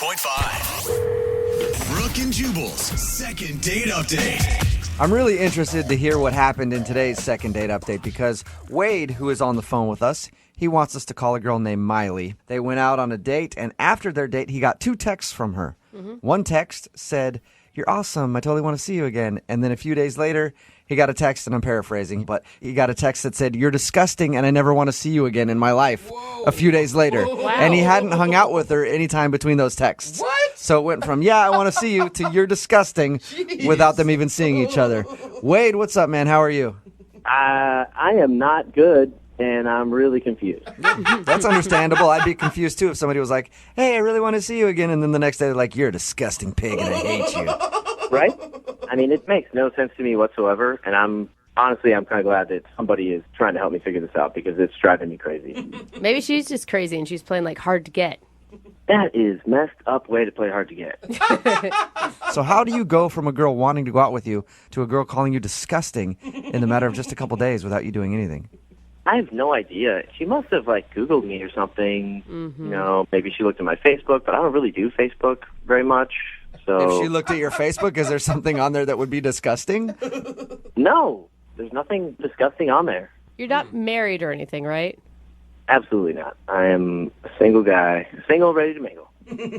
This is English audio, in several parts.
92.5. Brooke and Jubal's second date update. I'm really interested to hear what happened in today's second date update because Wade, who is on the phone with us, he wants us to call a girl named Miley. They went out on a date, and after their date, he got 2 texts from her. One text said, "You're awesome. I totally want to see you again." And then a few days later, he got a text, and I'm paraphrasing, but he got a text that said, "You're disgusting, and I never want to see you again in my life." Whoa. A few days later. Wow. And he hadn't hung out with her any time between those texts. What? So it went from, "Yeah, I want to see you," to "You're disgusting," without them even seeing each other. Wade, what's up, man? How are you? I am not good, and I'm really confused. That's understandable. I'd be confused, too, if somebody was like, "Hey, I really want to see you again," and then the next day they're like, "You're a disgusting pig, and I hate you." Right? I mean, it makes no sense to me whatsoever, and I'm kind of glad that somebody is trying to help me figure this out because it's driving me crazy. Maybe she's just crazy and she's playing like hard to get. That is messed up way to play hard to get. So how do you go from a girl wanting to go out with you to a girl calling you disgusting in the matter of just a couple days without you doing anything? I have no idea. She must have, Googled me or something. You know, maybe she looked at my Facebook, but I don't really do Facebook very much. So If she looked at your Facebook, is there something on there that would be disgusting? No, there's nothing disgusting on there. You're not married or anything, right? Absolutely not. I am a single guy, single, ready to mingle.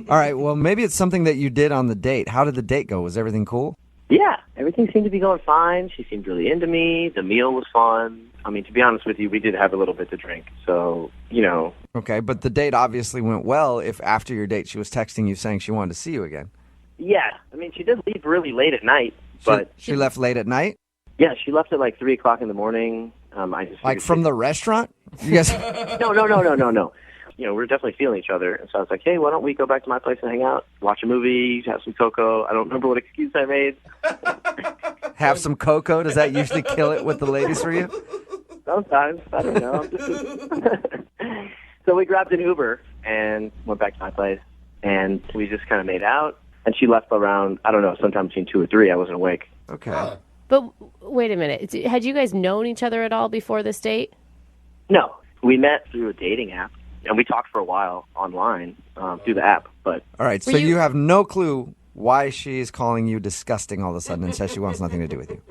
All right, well, maybe it's something that you did on the date. How did the date go? Was everything cool? Yeah, everything seemed to be going fine. She seemed really into me. The meal was fun. I mean, to be honest with you, we did have a little bit to drink. So, you know. Okay, but the date obviously went well if after your date she was texting you saying she wanted to see you again. Yeah, I mean, she did leave really late at night, but She left late at night? yeah, she left at 3 o'clock in the morning. I just Like from the restaurant? You guys... No. You know, we're definitely feeling each other, and so I was like, hey, why don't we go back to my place and hang out, watch a movie, have some cocoa. I don't remember what excuse I made. Have some cocoa? Does that usually kill it with the ladies for you? Sometimes. I don't know. So we grabbed an Uber and went back to my place, and we just kind of made out. And she left around, I don't know, sometime between 2 or 3. I wasn't awake. Okay. But wait a minute. Had you guys known each other at all before this date? No. We met through a dating app, and we talked for a while online through the app. But All right, so you have no clue why she's calling you disgusting all of a sudden and says she wants nothing to do with you.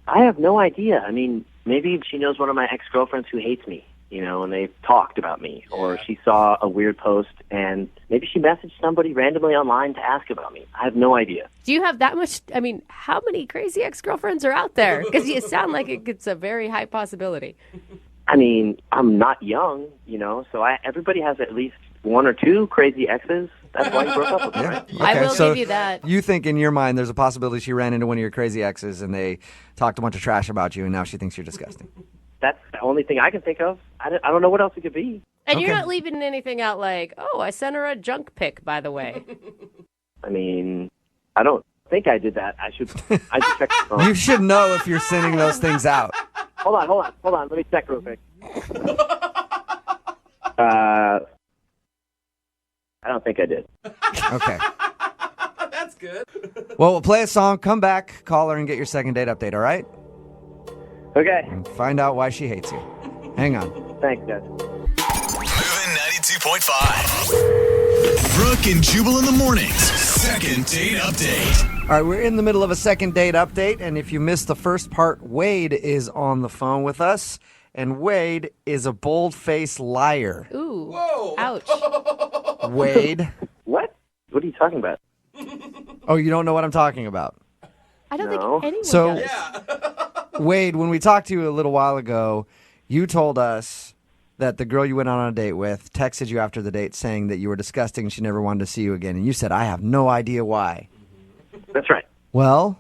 I have no idea. I mean, maybe she knows one of my ex-girlfriends who hates me, you know, and they've talked about me. Or she saw a weird post, and maybe she messaged somebody randomly online to ask about me. I have no idea. Do you have that much? I mean, how many crazy ex-girlfriends are out there? Because you sound like it's a very high possibility. I mean, I'm not young, you know, so everybody has at least 1 or 2 crazy exes. That's why you broke up with me, right? Okay, I will so give you that. You think in your mind there's a possibility she ran into one of your crazy exes and they talked a bunch of trash about you and now she thinks you're disgusting. That's the only thing I can think of. I don't know what else it could be. And you're Okay. not leaving anything out like, oh, I sent her a junk pic, by the way. I mean, I don't think I did that. I should check the phone. You should know if you're sending those things out. Hold on. Let me check real quick. I don't think I did. Okay. That's good. Well, we'll play a song, come back, call her, and get your second date update, all right? Okay. And find out why she hates you. Hang on. Thanks, guys. Moving 92.5. Brooke and Jubal in the mornings. Second date update. All right, we're in the middle of a second date update, and if you missed the first part, Wade is on the phone with us, and Wade is a bold-faced liar. Ooh. Whoa. Ouch. Wade? What? What are you talking about? Oh, you don't know what I'm talking about. I don't No. think anyone So- does. Wade, when we talked to you a little while ago, you told us that the girl you went on a date with texted you after the date saying that you were disgusting and she never wanted to see you again, and you said, I have no idea why. That's right. Well,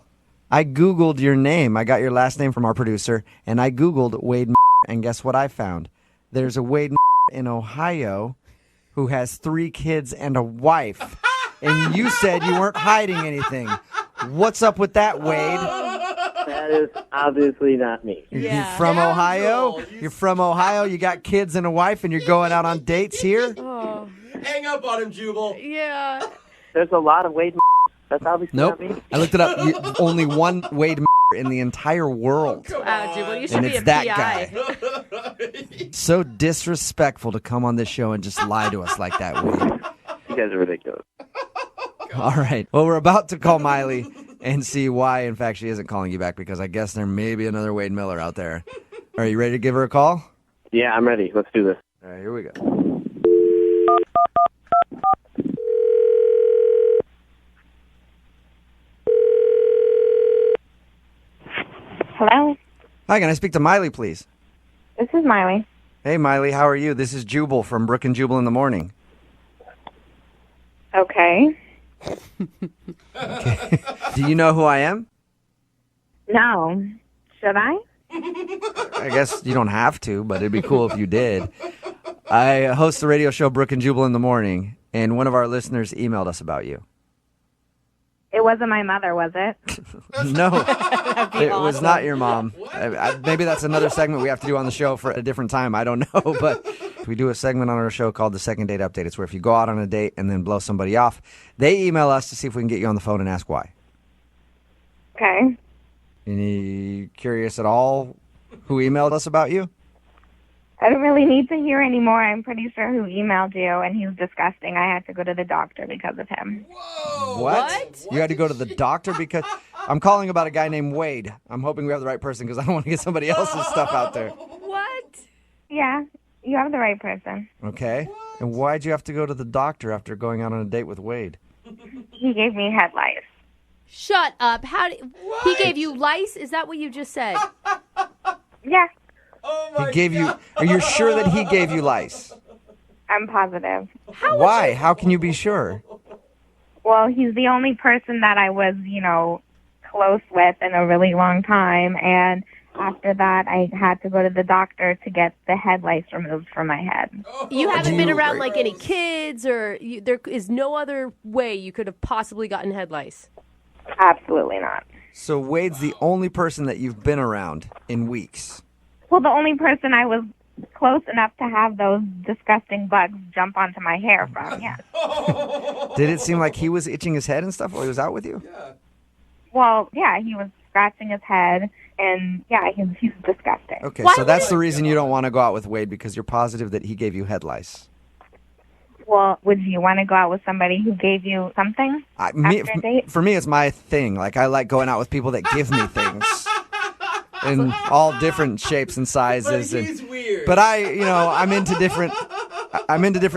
I Googled your name. I got your last name from our producer, and I Googled Wade, and guess what I found? There's a Wade in Ohio who has 3 kids and a wife, and you said you weren't hiding anything. What's up with that, Wade? That is obviously not me. Yeah. You from Ohio? Scoundrel. You're from Ohio? You got kids and a wife, and you're going out on dates here? Oh, Hang up on him, Jubal. yeah. There's a lot of Wade. That's obviously Nope. not me. I looked it up. Only one Wade in the entire world. Wow, Jubal, you should And be it's a that PI. guy. So disrespectful to come on this show and just lie to us like that, Wade. You guys are ridiculous. All right. Well, we're about to call Miley and see why, in fact, she isn't calling you back because I guess there may be another Wade Miller out there. Are you ready to give her a call? Yeah, I'm ready. Let's do this. All right, here we go. Hello, Hi, can I speak to Miley, please? this is Miley. Hey, Miley, how are you? This is Jubal from Brook and Jubal in the Morning. Okay. Do you know who I am? No. Should I? I guess you don't have to, but it'd be cool if you did. I host the radio show Brook and Jubal in the Morning, and one of our listeners emailed us about you. It wasn't my mother, was it? No, it was not your mom. Maybe that's another segment we have to do on the show for a different time. I don't know, but we do a segment on our show called the Second Date Update. It's where if you go out on a date and then blow somebody off, they email us to see if we can get you on the phone and ask why. Okay. Any curious at all who emailed us about you? I don't really need to hear anymore. I'm pretty sure who emailed you, and he's disgusting. I had to go to the doctor because of him. What? You had to go to the doctor because I'm calling about a guy named Wade. I'm hoping we have the right person because I don't want to get somebody else's stuff out there. What? Yeah, you have the right person. Okay. And why'd you have to go to the doctor after going out on a date with Wade? He gave me head lice. Shut up. He gave you lice? Is that what you just said? Yeah, Oh my He gave you. Are you sure that he gave you lice? I'm positive. Why? How can you be sure? Well, he's the only person that I was, close with in a really long time, and after that, I had to go to the doctor to get the head lice removed from my head. You haven't been around like any kids, or there is no other way you could have possibly gotten head lice. Absolutely not. So Wade's the only person that you've been around in weeks. Well, the only person I was close enough to have those disgusting bugs jump onto my hair from, yes. Did it seem like he was itching his head and stuff while he was out with you? Well, yeah, he was scratching his head, and yeah, he's disgusting. Okay, Why so that's would- the reason you don't want to go out with Wade because you're positive that he gave you head lice. Well, would you want to go out with somebody who gave you something after a date? For me, it's my thing. Like, I like going out with people that give me things in all different shapes and But sizes. he's weird. But I'm into different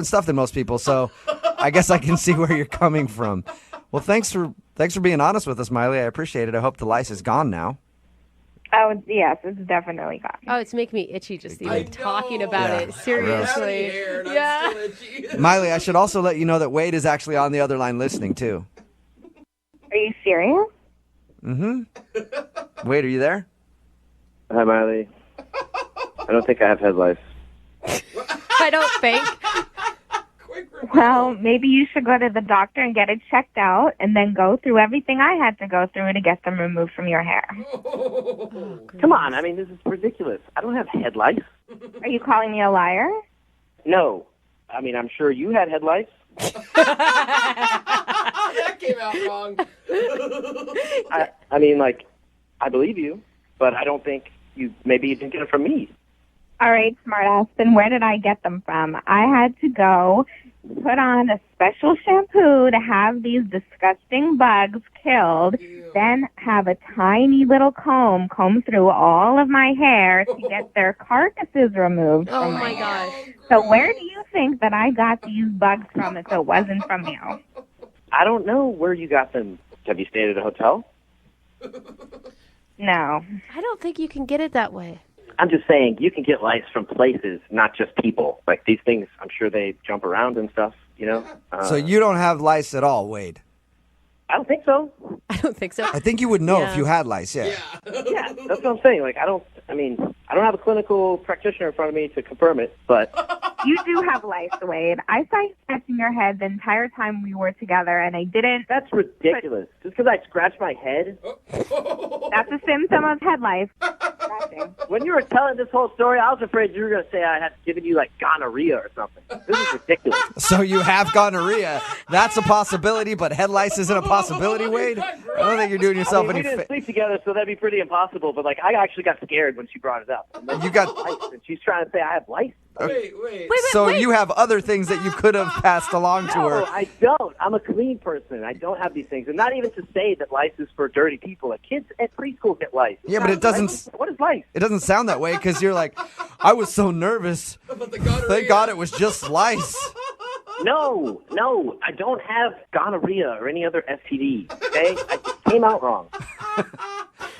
stuff than most people, so I guess I can see where you're coming from. Well, thanks for being honest with us, Miley. I appreciate it. I hope the lice is gone now. Oh, yes, it's definitely gone. Oh, it's making me itchy just I even talking know. about Yeah. it. Seriously. Hair, and I'm Yeah. still itchy. Miley, I should also let you know that Wade is actually on the other line listening, too. Are you serious? Wade, are you there? Hi, Miley. I don't think I have head lice. I don't think. Quick reveal. Well, maybe you should go to the doctor and get it checked out, and then go through everything I had to go through to get them removed from your hair. Come on, I mean, this is ridiculous. I don't have head lice. Are you calling me a liar? No. I mean, I'm sure you had head lice. That came out wrong. I mean, like, I believe you, but I don't think maybe you didn't get it from me. All right, smartass. Then where did I get them from? I had to go put on a special shampoo to have these disgusting bugs killed, then have a tiny little comb through all of my hair to get their carcasses removed Oh from my hair. gosh. So where do you think that I got these bugs from if it wasn't from you? I don't know where you got them. Have you stayed at a hotel? No. I don't think you can get it that way. I'm just saying, you can get lice from places, not just people. Like, these things, I'm sure they jump around and stuff, you know? So you don't have lice at all, Wade? I don't think so. I don't think so. I think you would know Yeah. if you had lice, yeah. Yeah, that's what I'm saying. Like, I don't have a clinical practitioner in front of me to confirm it, but You do have lice, Wade. I saw you scratching your head the entire time we were together, and I didn't. that's ridiculous. Just because I scratch my head? That's a symptom of head lice. Scratching. When you were telling this whole story, I was afraid you were going to say I had given you, like, gonorrhea or something. This is ridiculous. So you have gonorrhea. That's a possibility, but head lice isn't a possibility, Wade? I don't think you're doing yourself we any didn't sleep together, so that'd be pretty impossible, but, like, I actually got scared when she brought it up. And then You got... lice, and she's trying to say I have lice. Wait. So you have other things that you could have passed along to No, her. I don't. I'm a clean person. I don't have these things. And not even to say that lice is for dirty people. Like kids at preschool get lice. Yeah, but it doesn't. What is lice? It doesn't sound that way because you're like, I was so nervous. About the gonorrhea. Thank God it was just lice. No, I don't have gonorrhea or any other STD. Okay, I just came out wrong.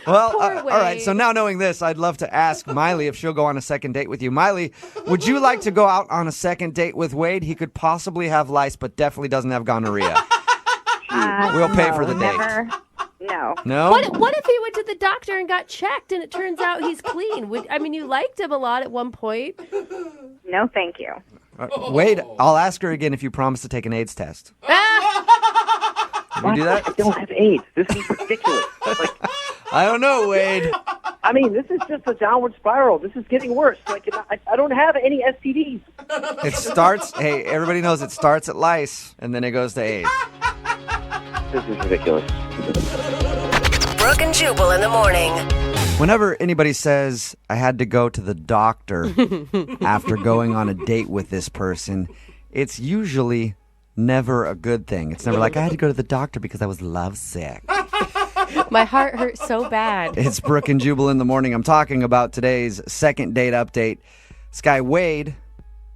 Well, Poor all right. Wade. So now knowing this, I'd love to ask Miley if she'll go on a second date with you. Miley, would you like to go out on a second date with Wade? He could possibly have lice, but definitely doesn't have gonorrhea. We'll pay for the date. Never. No. No? What if he went to the doctor and got checked and it turns out he's clean? You liked him a lot at one point. No, thank you. Wade, I'll ask her again if you promise to take an AIDS test. Can you do I that? don't have AIDS. This is ridiculous. Like, I don't know, Wade. I mean, this is just a downward spiral. This is getting worse. Like, I don't have any STDs. It starts, hey, everybody knows it starts at lice and then it goes to AIDS. This is ridiculous. Brooke and Jubal in the morning. Whenever anybody says, I had to go to the doctor after going on a date with this person, it's usually never a good thing. It's never like, I had to go to the doctor because I was lovesick. My heart hurts so bad. It's Brooke and Jubal in the morning. I'm talking about today's second date update. This guy, Wade,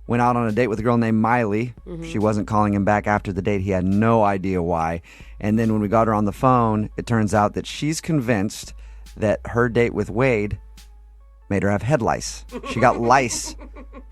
went out on a date with a girl named Miley. She wasn't calling him back after the date. He had no idea why. And then when we got her on the phone, it turns out that she's convinced that her date with Wade made her have head lice. She got lice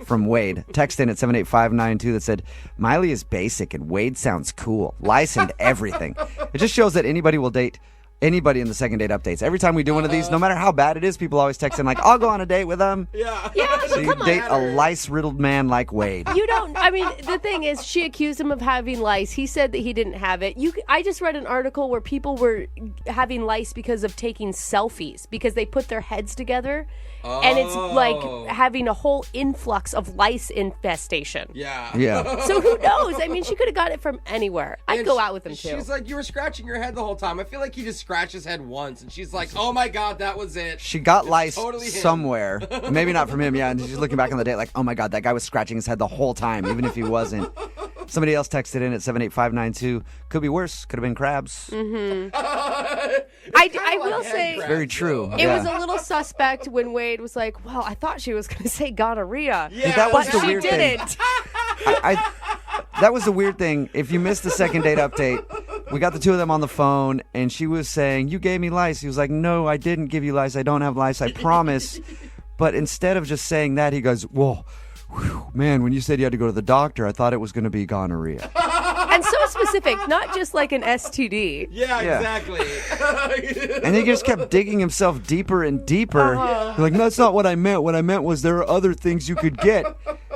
from Wade. Text in at 78592 that said, Miley is basic and Wade sounds cool. Lice and everything. It just shows that anybody will date anybody in the second date updates. Every time we do one of these, no matter how bad it is, people always text in like, I'll go on a date with them. Yeah. So you date a lice-riddled man like Wade. You don't. The thing is, she accused him of having lice. He said that he didn't have it. I just read an article where people were having lice because of taking selfies because they put their heads together, and it's like having a whole influx of lice infestation. Yeah. Yeah. So who knows? She could have got it from anywhere. I'd And go out with him too. She's like, you were scratching your head the whole time. I feel like he just scratched his head once, and she's like, oh my God, that was it. She got lice totally him. somewhere. Maybe not from him, yeah. And she's looking back on the date like, oh my God, that guy was scratching his head the whole time, even if he wasn't. Somebody else texted in at 78592. Could be worse. Could have been crabs. I will say, Very true. it was a little suspect when Wade was like, well, I thought she was going to say gonorrhea. Yeah, that was But the she weird thing. didn't. That was the weird thing. If you missed the second date update, we got the two of them on the phone, and she was saying, you gave me lice. He was like, no, I didn't give you lice. I don't have lice. I promise. But instead of just saying that, he goes, whoa, whew, man, when you said you had to go to the doctor, I thought it was going to be gonorrhea. And so specific, not just like an STD. Yeah, Yeah. exactly. And he just kept digging himself deeper and deeper. Like, no, that's not what I meant. What I meant was there are other things you could get.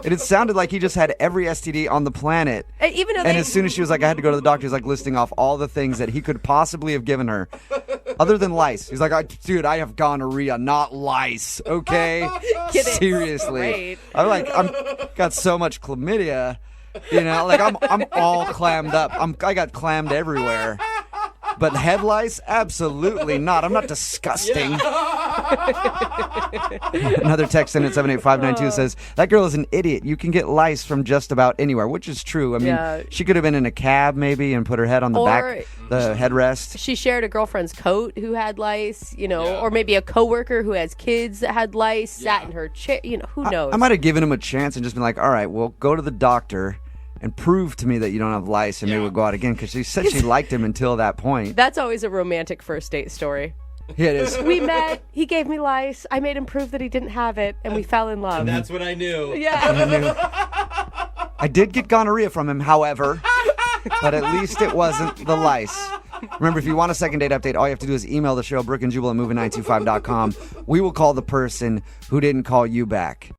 And it sounded like he just had every STD on the planet. And even though And they, as soon as she was like, I had to go to the doctor, he's like listing off all the things that he could possibly have given her, other than lice. He's like, dude, I have gonorrhea, not lice. Okay, Kidding. seriously. Right. I'm got so much chlamydia, like I'm all clammed up. I got clammed everywhere. But head lice, absolutely not. I'm not disgusting. Another text in at 78592 says, that girl is an idiot. You can get lice from just about anywhere, which is true. Yeah. She could have been in a cab maybe and put her head on the back, the headrest. she shared a girlfriend's coat who had lice, or maybe a coworker who has kids that had lice, sat in her chair, who knows? I might have given him a chance and just been like, all right, well, go to the doctor and prove to me that you don't have lice, and maybe we'll go out again, because she said she liked him until that point. That's always a romantic first date story. Yeah, it is. We met, he gave me lice, I made him prove that he didn't have it, and we fell in love. That's what I knew. Yeah. I did get gonorrhea from him, however, but at least it wasn't the lice. Remember, if you want a second date update, all you have to do is email the show, Brooke and Jubal at moving925.com. We will call the person who didn't call you back.